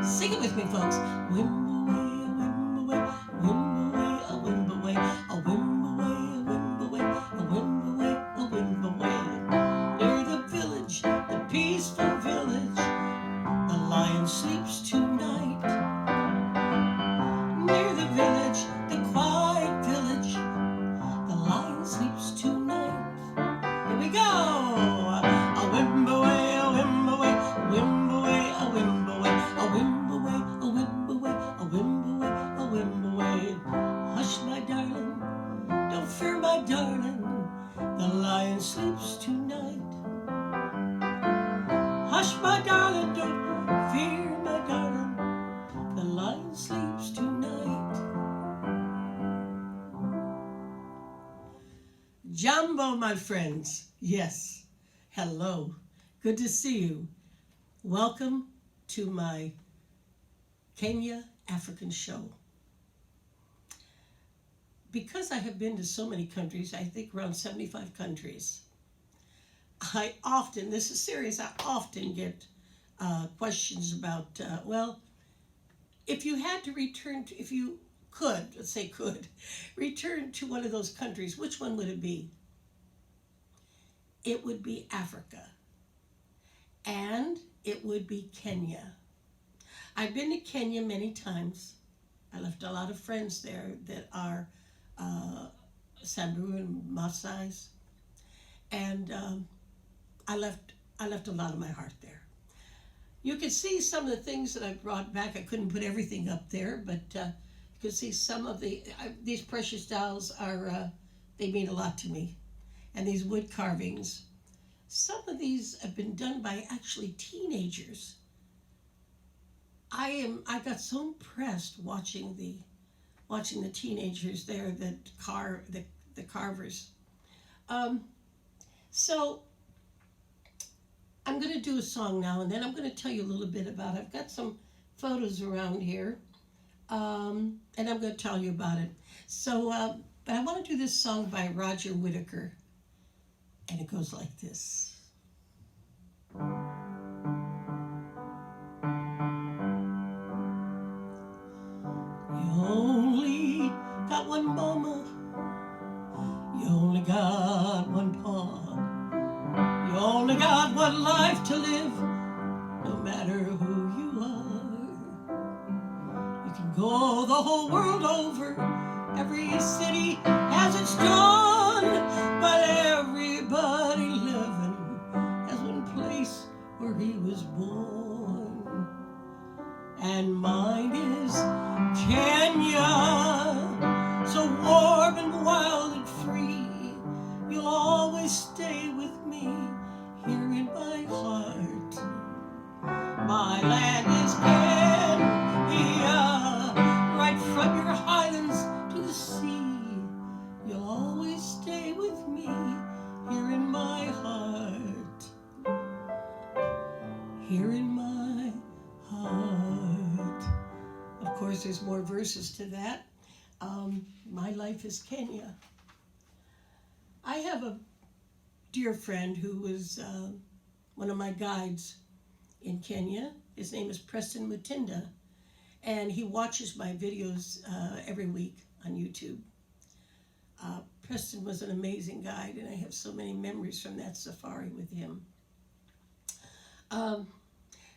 Sing it with me, folks. Whimaway, a whimaway, a whimaway, a whimaway, a whimaway, a whimaway, a whimaway. Near the village, the peaceful village, the lion sleeps tonight. Near the village, the quiet village, the lion sleeps tonight. Here we go. A whimaway, a whimaway, a whimaway, a whimaway, a whimaway, a whimaway, a whimaway, a whimaway. Hush, my darling, don't fear, my darling, the lion sleeps tonight. Hush, my darling, don't fear, my darling, the lion sleeps tonight. Jumbo, my friends. Yes. Hello. Good to see you. Welcome to my Kenya African show. Because I have been to so many countries, I think around 75 countries, I often, this is serious, I often get questions about, well, if you had to return to, if you could, let's say could, return to one of those countries, which one would it be? It would be Africa. And it would be Kenya. I've been to Kenya many times. I left a lot of friends there that are Samburu and Maasai's. And I left a lot of my heart there. You can see some of the things that I brought back. I couldn't put everything up there, but you can see some of these precious dolls are, they mean a lot to me. And these wood carvings. Some of these have been done by actually teenagers. I got so impressed watching the teenagers there that the carvers. So I'm going to do a song now, and then I'm going to tell you a little bit about it. I've got some photos around here, and I'm going to tell you about it. So, but I want to do this song by Roger Whittaker, and it goes like this. You only got one mama, you only got one pa, you only got one life to live, no matter who you are. You can go the whole world over, every city has its dawn, but everybody living has one place where he was born. And mine is Kenya, so warm and wild and free. You'll always stay with me here in my heart. My land is Kenya, right from your highlands to the sea. You'll always stay with me here in my heart. Here in my heart. Of course, there's more verses to that. My life is Kenya. I have a dear friend who was one of my guides in Kenya. His name is Preston Mutinda, and he watches my videos every week on YouTube. Preston was an amazing guide, and I have so many memories from that safari with him.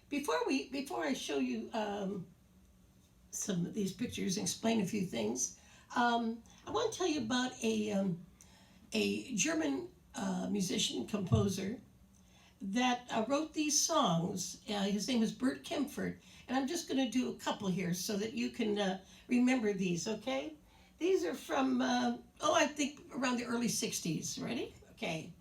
Before I show you some of these pictures and explain a few things, I want to tell you about a German musician, composer that wrote these songs. His name is Bert Kempfert, and I'm just going to do a couple here so that you can remember these, okay? These are from, I think around the early 60s. Ready? Okay.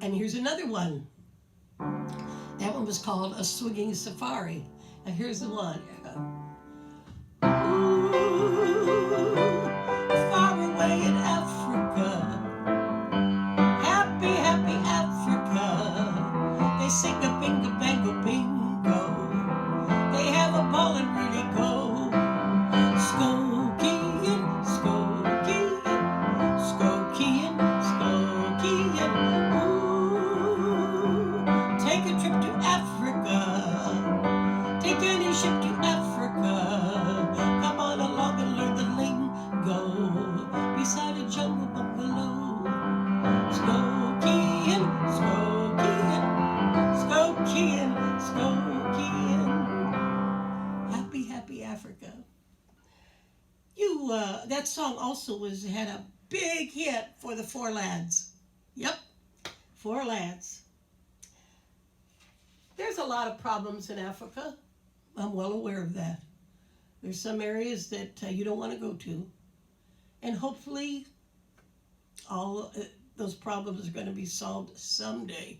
And here's another one. That one was called A Swinging Safari. Now here's the one. Ooh, far away in Africa, happy, happy Africa, they sing a bingo, bango, bingo, they have a ball and really go, who, that song also had a big hit for the Four Lads. Yep, Four Lads. There's a lot of problems in Africa. I'm well aware of that. There's some areas that you don't want to go to. And hopefully all those problems are going to be solved someday.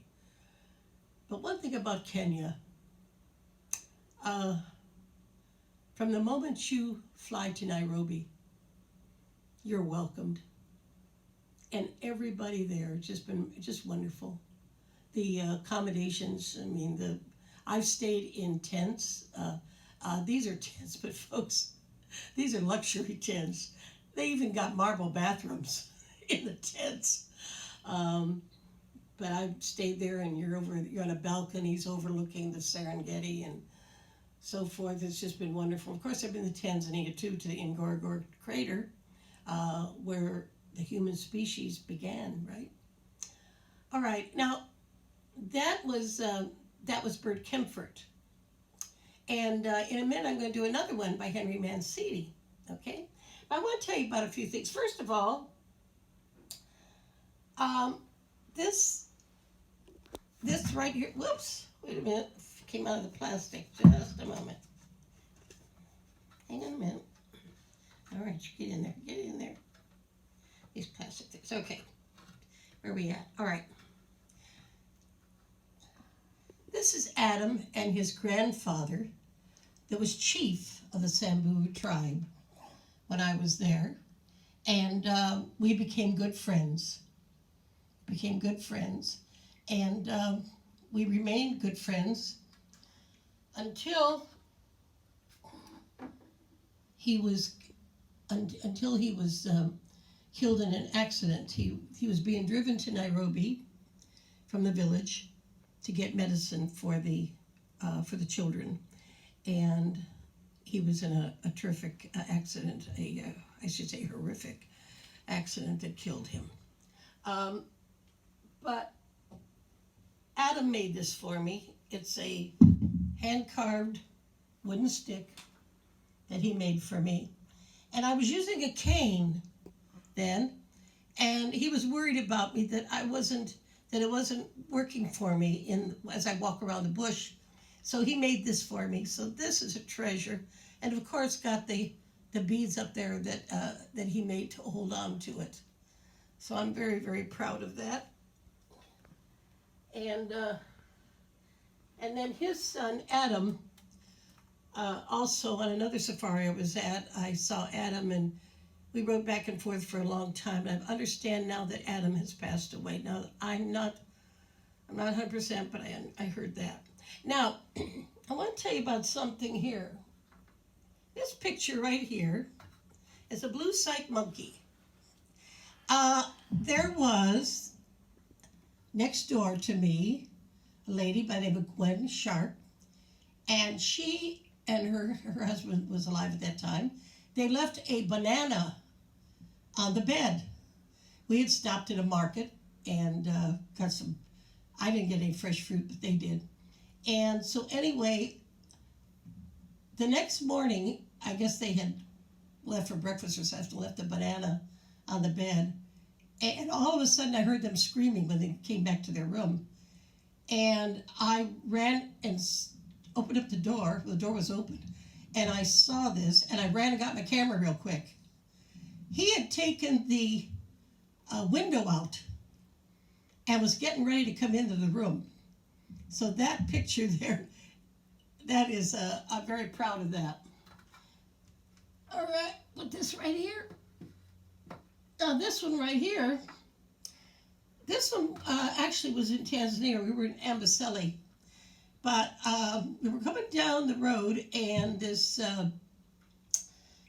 But one thing about Kenya, from the moment you fly to Nairobi, you're welcomed. And everybody there just wonderful. The accommodations, I mean, I've stayed in tents. These are tents, but folks, these are luxury tents. They even got marble bathrooms in the tents. But I've stayed there, and you're on a balconies overlooking the Serengeti and so forth. It's just been wonderful. Of course, I've been to Tanzania too, to the Ngorongoro crater, where the human species began. Right. All right. Now, that was Bert Kempfert, and in a minute I'm going to do another one by Henry Mancini. Okay. But I want to tell you about a few things. First of all, this right here, whoops, wait a minute, came out of the plastic, just a moment. Hang on a minute. All right, get in there. These plastic things, okay. Where are we at? All right. This is Adam and his grandfather that was chief of the Samburu tribe when I was there. And we became good friends. And we remained good friends until he was killed in an accident. He was being driven to Nairobi from the village to get medicine for the children, and he was in a terrific accident, I should say horrific accident that killed him. But Adam made this for me. It's a hand-carved wooden stick that he made for me. And I was using a cane then, and he was worried about me that it wasn't working for me as I walk around the bush. So he made this for me. So this is a treasure. And of course got the beads up there that he made to hold on to it. So I'm very, very proud of that. And then his son, Adam, also on another safari I was at, I saw Adam, and we rode back and forth for a long time. And I understand now that Adam has passed away. Now, I'm not 100%, but I heard that. Now, I want to tell you about something here. This picture right here is a blue cyke monkey. There was, next door to me, a lady by the name of Gwen Sharp, and she and her husband was alive at that time. They left a banana on the bed. We had stopped at a market and got some, I didn't get any fresh fruit, but they did. And so anyway, the next morning, I guess they had left for breakfast or something, left the banana on the bed. And all of a sudden I heard them screaming when they came back to their room. And I ran and opened up the door. The door was open. And I saw this, and I ran and got my camera real quick. He had taken the window out and was getting ready to come into the room. So that picture there, that is, I'm very proud of that. All right, put this right here. Now this one right here, this one actually was in Tanzania. We were in Amboseli. But we were coming down the road, and this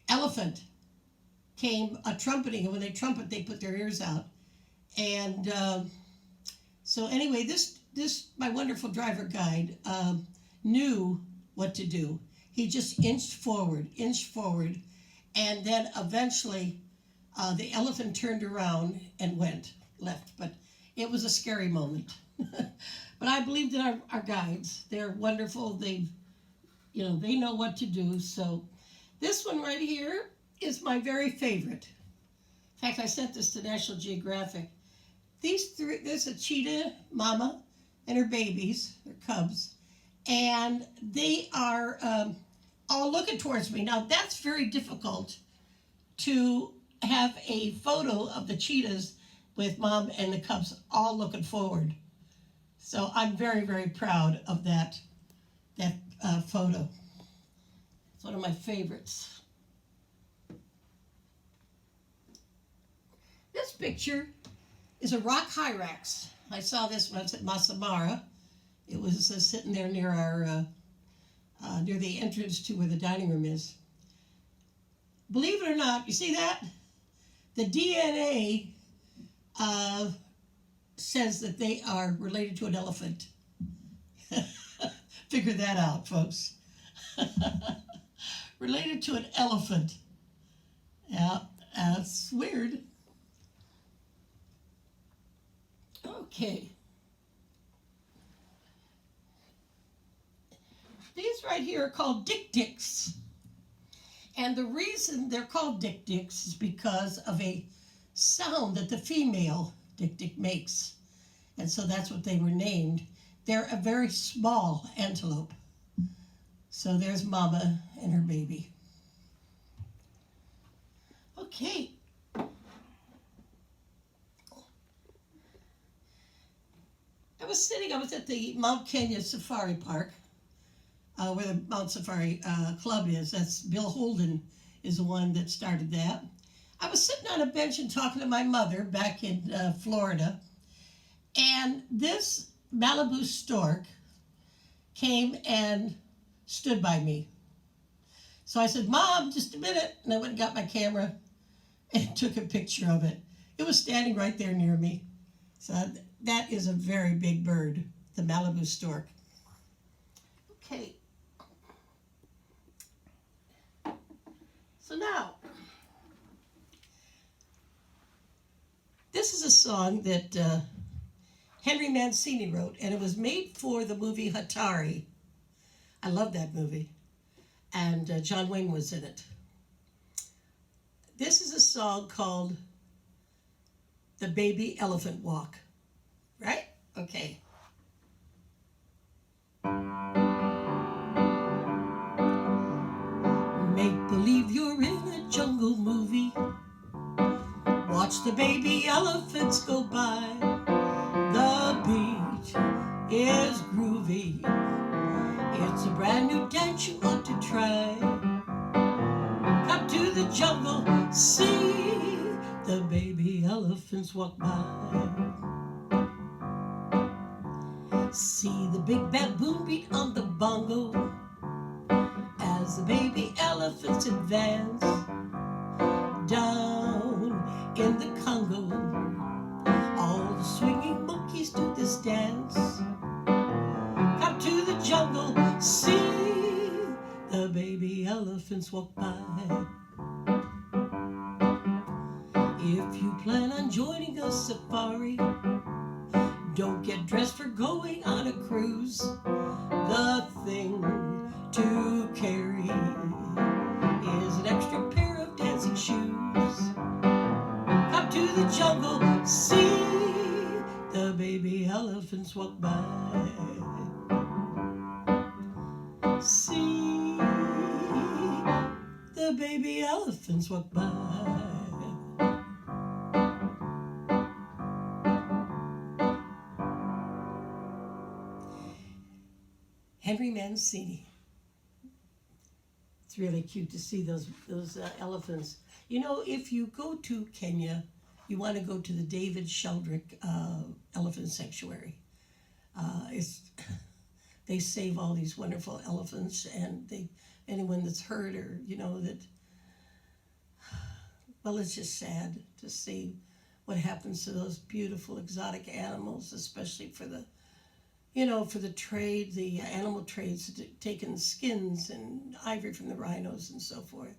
elephant came trumpeting. And when they trumpet, they put their ears out. And so anyway, this my wonderful driver guide knew what to do. He just inched forward, and then eventually the elephant turned around and left. But it was a scary moment. But I believed in our guides. They're wonderful. They know what to do. So this one right here is my very favorite. In fact, I sent this to National Geographic. These three, there's a cheetah mama and her babies, their cubs, and they are all looking towards me. Now, that's very difficult to have a photo of the cheetahs with mom and the cubs all looking forward. So I'm very, very proud of that photo. It's one of my favorites. This picture is a rock hyrax. I saw this when I was at Masamara. It was sitting there near our near the entrance to where the dining room is. Believe it or not, you see that? The DNA says that they are related to an elephant. Figure that out, folks. Related to an elephant. Yeah, that's weird. Okay. These right here are called dik-diks. And the reason they're called dik-diks is because of a sound that the female dik-dik makes. And so that's what they were named. They're a very small antelope. So there's Mama and her baby. Okay. I was at the Mount Kenya Safari Park, where the Mount Safari Club is. That's Bill Holden is the one that started that. I was sitting on a bench and talking to my mother back in Florida, and this Malibu stork came and stood by me. So I said, "Mom, just a minute," and I went and got my camera and took a picture of it. It was standing right there near me. So that is a very big bird, the Malibu stork. Okay. So now, this is a song that Henry Mancini wrote, and it was made for the movie Hatari. I love that movie. And John Wayne was in it. This is a song called The Baby Elephant Walk. Right? Okay. Make believe you're in a jungle movie. Watch the baby elephants go by. The beat is groovy. It's a brand new dance you ought to try. Come to the jungle, see the baby elephants walk by. See the big baboon beat on the bongo as the baby elephants advance down in the Congo. All the swinging monkeys do this dance. Come to the jungle, see the baby elephants walk by. If you plan on joining a safari, don't get dressed for going on a cruise. The thing to carry is an extra pair of dancing shoes. Come to the jungle, see the baby elephants walk by. See the baby elephants walk by. Henry Mancini. It's really cute to see those elephants. You know, if you go to Kenya, you want to go to the David Sheldrick Elephant Sanctuary. They save all these wonderful elephants, and anyone that's hurt or, you know, that, well, it's just sad to see what happens to those beautiful exotic animals, especially for the, you know, for the trade, the animal trades, taking skins and ivory from the rhinos and so forth.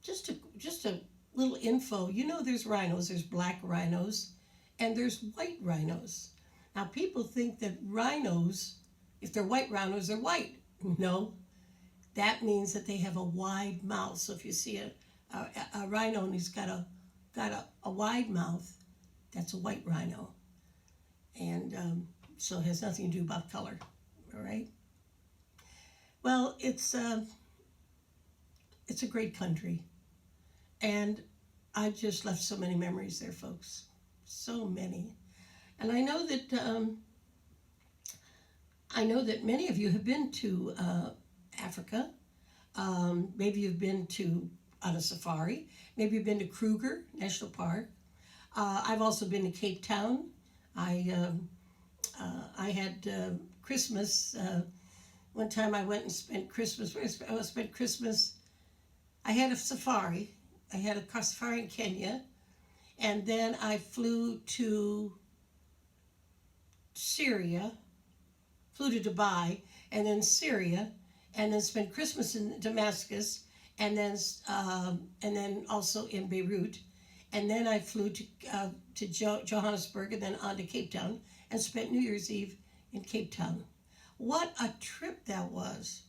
Just a little info. You know, there's rhinos. There's black rhinos, and there's white rhinos. Now, people think that rhinos, if they're white rhinos, they're white. No, that means that they have a wide mouth. So if you see a rhino and he's got a wide mouth, that's a white rhino. And so it has nothing to do about color, all right? Well, it's a great country, and I've just left so many memories there, folks, so many. And I know that many of you have been to Africa. Maybe you've been on a safari. Maybe you've been to Kruger National Park. I've also been to Cape Town. I had Christmas. One time I went and spent Christmas. I spent Christmas. I had a safari. I had a safari in Kenya, and then I flew to Syria, flew to Dubai, and then Syria, and then spent Christmas in Damascus, and then also in Beirut, and then I flew to Johannesburg, and then on to Cape Town, and spent New Year's Eve in Cape Town. What a trip that was.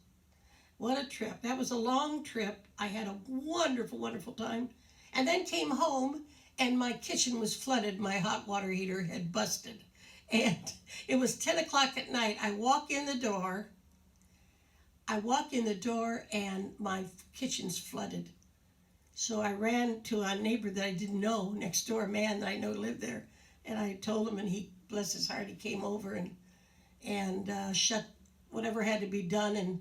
What a trip. That was a long trip. I had a wonderful, wonderful time. And then came home and my kitchen was flooded. My hot water heater had busted. And it was 10 o'clock at night. I walk in the door and my kitchen's flooded. So I ran to a neighbor that I didn't know, next door, a man that I know lived there. And I told him, and he, bless his heart, he came over and shut whatever had to be done,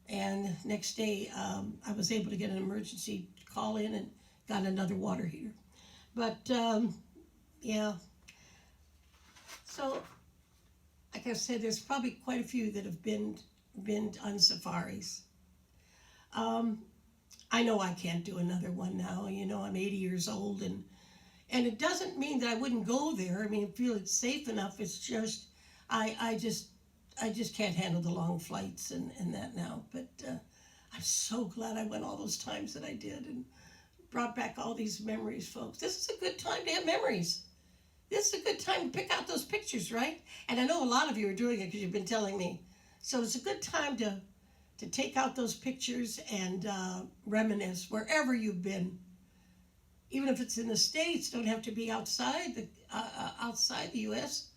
and next day I was able to get an emergency call in and got another water heater. But yeah, so like I said, there's probably quite a few that have been on safaris. I know I can't do another one now. You know, I'm 80 years old, and it doesn't mean that I wouldn't go there. I mean, I feel it's safe enough. It's just I just can't handle the long flights and that now. But I'm so glad I went all those times that I did and brought back all these memories, folks. This is a good time to have memories. This is a good time to pick out those pictures, right? And I know a lot of you are doing it because you've been telling me. So it's a good time to take out those pictures and reminisce wherever you've been. Even if it's in the States, don't have to be outside the U.S.,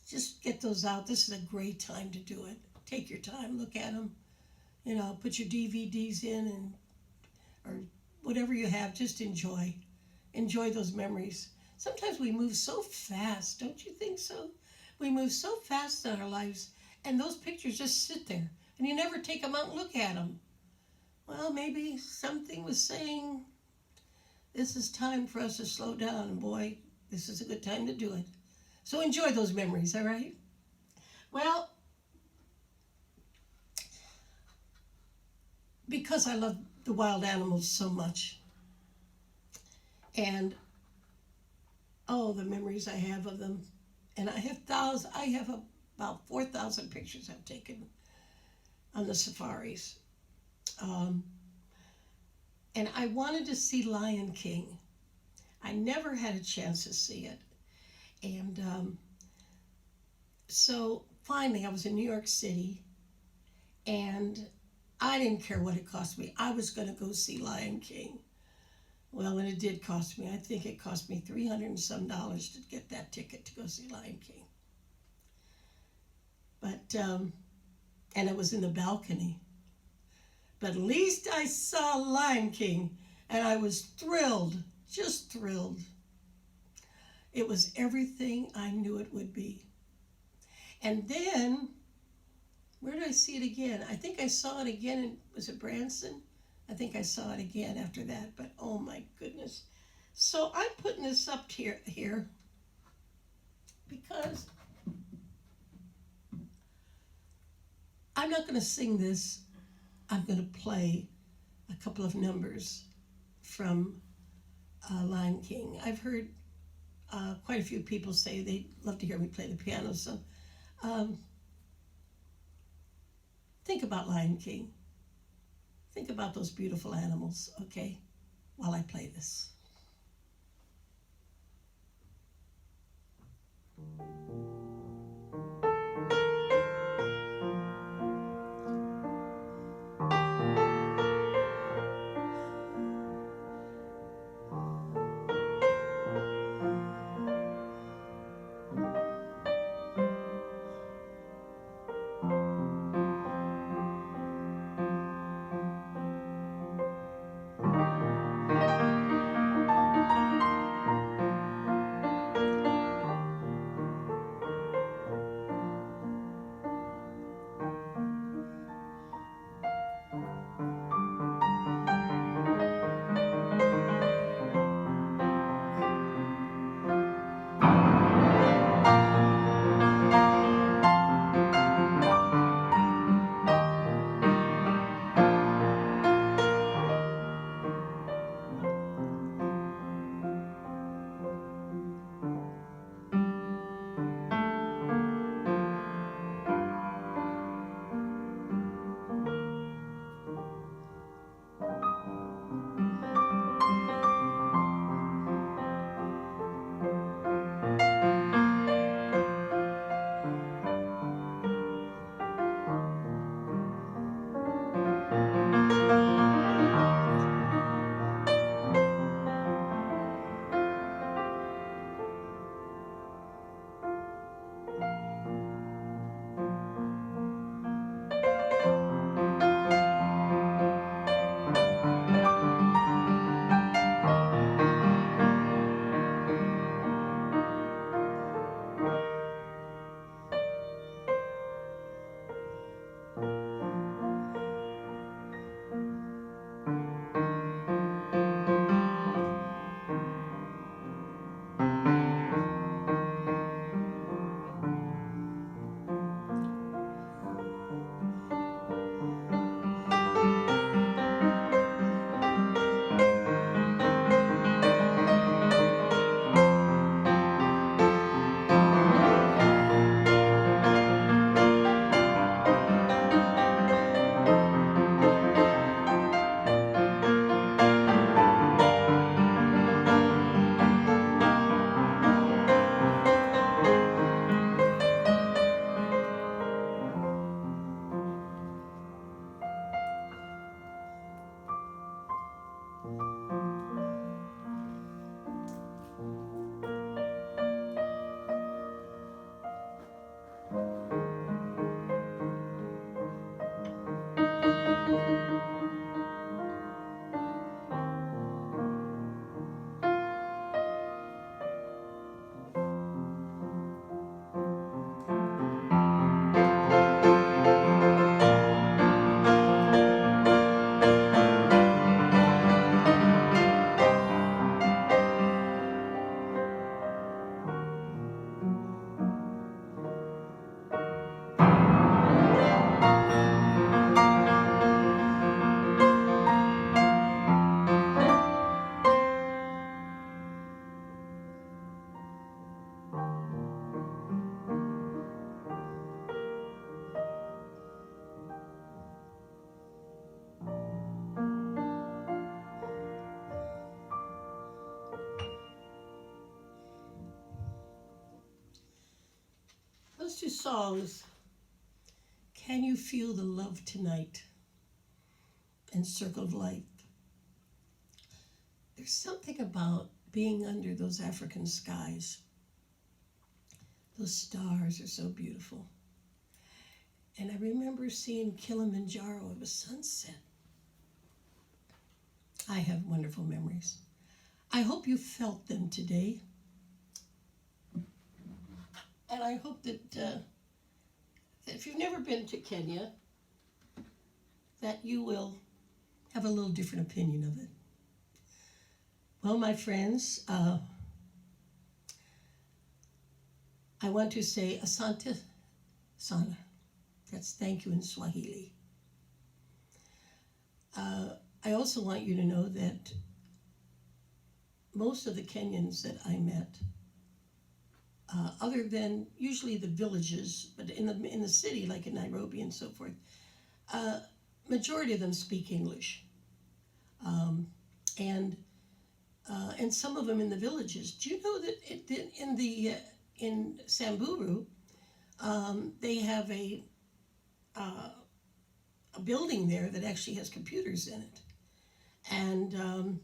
just get those out. This is a great time to do it. Take your time, look at them. You know, put your DVDs in or whatever you have. Just enjoy those memories. Sometimes we move so fast, don't you think so? We move so fast in our lives, and those pictures just sit there, and you never take them out and look at them. Well, maybe something was saying, this is time for us to slow down, and boy, this is a good time to do it. So enjoy those memories, all right? Well, because I love the wild animals so much, and the memories I have of them, and I have about 4,000 pictures I've taken on the safaris. And I wanted to see Lion King. I never had a chance to see it. And so finally I was in New York City, and I didn't care what it cost me. I was going to go see Lion King. Well, and it did cost me. I think it cost me $300 and some to get that ticket to go see Lion King. But, and it was in the balcony. But at least I saw Lion King, and I was thrilled, just thrilled. It was everything I knew it would be. And then, where did I see it again? I think I saw it again was it Branson? I think I saw it again after that, but oh my goodness. So I'm putting this up here because I'm not going to sing this. I'm going to play a couple of numbers from Lion King. I've heard quite a few people say they'd love to hear me play the piano, so think about Lion King. Think about those beautiful animals, okay, while I play this. those two songs, Can You Feel the Love Tonight and Circle of Life, there's something about being under those African skies. Those stars are so beautiful. And I remember seeing Kilimanjaro. It was sunset. I have wonderful memories. I hope you felt them today. And I hope that if you've never been to Kenya, that you will have a little different opinion of it. Well, my friends, I want to say Asante Sana. That's thank you in Swahili. I also want you to know that most of the Kenyans that I met, other than usually the villages, but in the city, like in Nairobi and so forth, majority of them speak English, and some of them in the villages. Do you know that in Samburu, they have a building there that actually has computers in it, and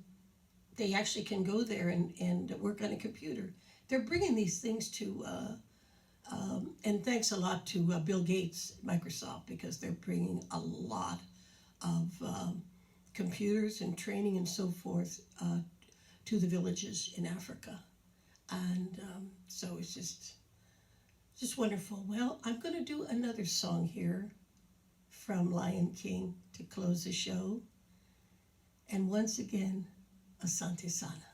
they actually can go there and work on a computer. They're bringing these things to, and thanks a lot to Bill Gates, Microsoft, because they're bringing a lot of computers and training and so forth to the villages in Africa. And so it's just wonderful. Well, I'm going to do another song here from Lion King to close the show. And once again, Asante Sana.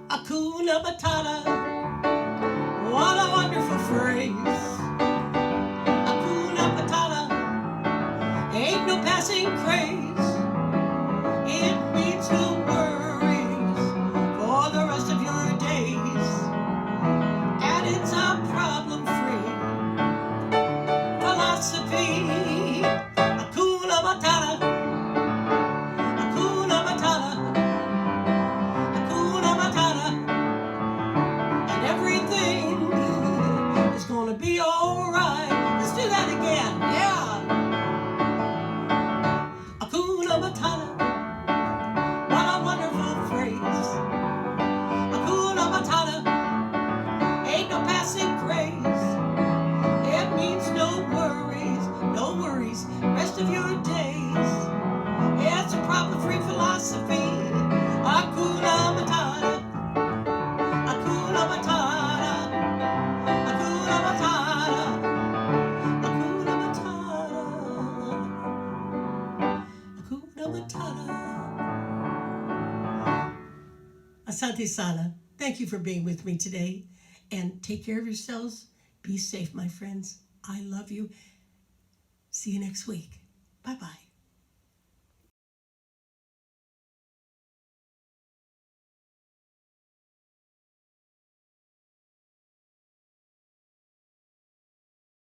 Hakuna Matata, what a wonderful phrase. Hakuna Matata, ain't no passing craze. It means no worries for the rest of your days. And it's a problem-free philosophy. Hakuna Matata, Hakuna Matata, Hakuna Matata, and everything is gonna be alright. Let's do that again, yeah. Hakuna Matata, what a wonderful phrase. Hakuna Matata, ain't no passing craze. It means no worries, rest of your days. It's a problem-free philosophy. Hakuna Matata, Hakuna Matata, Hakuna Matata, Hakuna Matata, Hakuna Matata. Asante Sana. Thank you for being with me today. And take care of yourselves. Be safe, my friends. I love you. See you next week. Bye-bye.